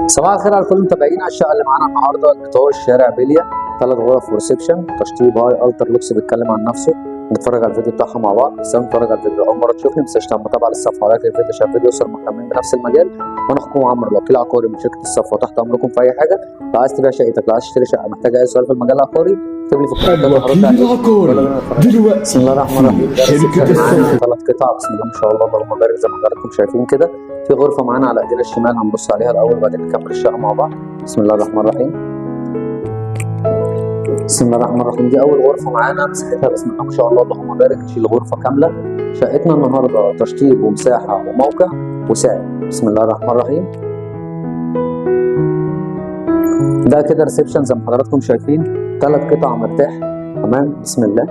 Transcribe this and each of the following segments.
صباح الخير على كل متابعينا. الشقه اللي معانا النهارده الايطال شارع بيليا، 3 غرف وريسبشن، تشطيب هاي التر لوكس. بيتكلم عن نفسه. نتفرج على الفيديو بتاعها مع بعض. بس نتفرج على الفيديو اول مره تشوفني، ما تنساش تعمل متابعه للصفحه ولايك للفيديو عشان الفيديو يوصل مهتمين بنفس المجال. وانا اخوكم عمرو الوكيل عقاري من شركه الصفوه، وتحت امركم في اي حاجه. لو عايز تبيع شقتك، لو عايز تشتري شقه، محتاج اي سؤال في المجال العقاري، اكتب لي في الكومنتات الوكيل العقاري دلوقتي. بسم الله الرحمن الرحيم. شركة الصفوه 3 قطع بسم الله ما شاء الله اللهم بارك، زي ما حضراتكم شايفين كده. في غرفه معانا على ايدينا الشمال، هنبص عليها الاول وبعدين نكمل الشقه مع بعض. بسم الله الرحمن الرحيم. بسم الله الرحمن الرحيم. دي اول غرفه معانا، مساحتها بسم الله ما شاء الله اللهم بارك، تشيل غرفه كامله. شقتنا النهارده تشطيب ومساحه وموقع وسعر. بسم الله الرحمن الرحيم. ده كده ريسبشن زي ما حضراتكم شايفين، 3 قطع مرتاح. تمام. بسم الله.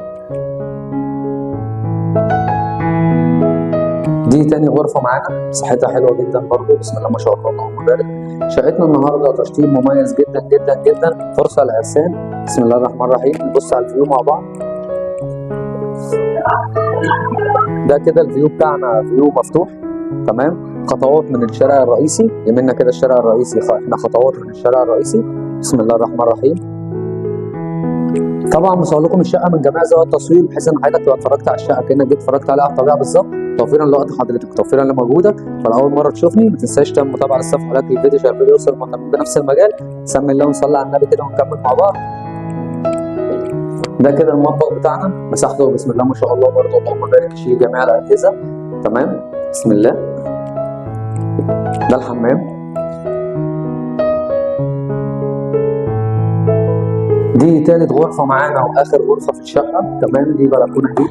دي تاني غرفة معانا، مساحتها حلوة جدا برضه. بسم الله ما شاء الله اللهم بارك. شقتنا النهارده تشطيب مميز جدا جدا جدا، فرصة للعرسان. بسم الله الرحمن الرحيم. نبص على الفيو مع بعض. ده كده الفيو بتاعنا، فيو مفتوح. تمام. خطوات من الشارع الرئيسي، يمنا كده الشارع الرئيسي، احنا خطوات من الشارع الرئيسي. بسم الله الرحمن الرحيم. طبعا مصور لكم الشقه من جميع زوايا التصوير، بحيث ان حضرتك تبقى اتفرجت على الشقه كانك جيت اتفرجت عليها على الطبيعه بالظبط، توفيرا لوقت حضرتك، توفيرا لمجهودك. فلاول مره تشوفني ما تنساش تعمل متابعه للصفحه ولايك للفيديو عشان الفيديو يوصل مهتمين بنفس المجال. سمي الله ونصلي على النبي كده ونكمل مع بعض. ده كده المطبخ بتاعنا، مساحته بسم الله ما شاء الله برضه اللهم بارك، يشيل جميع الاجهزه. تمام. بسم الله. ده الحمام. دي تالت غرفة معانا وآخر غرفة في الشقة. تمام. دي بلكونة دي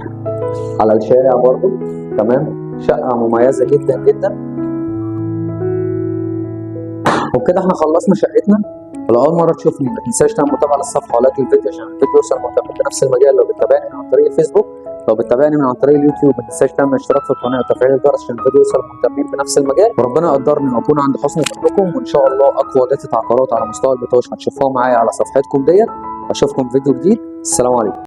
على الشارع برضو. تمام. شقة مميزة جدا جدا. وبكده احنا خلصنا شقتنا. ولو أول مرة تشوفني ما تنساش تعمل متابعة للصفحة ولايك للفيديو عشان الفيديو يوصل مهتم بنفس المجال. لو بتتابعني من عن طريق الفيسبوك، لو بتتابعني من عن طريق اليوتيوب، ما تنساش تعمل اشتراك في القناة وتفعيل الجرس عشان الفيديو يوصل مهتمين بنفس المجال. وربنا يقدرني واكون عند حسن ظنكم، وان شاء الله اقوى داتا عقارات على مستوى البطاش هتشوفوها معايا على صفحتكم ديت. اشوفكم في فيديو جديد. السلام عليكم.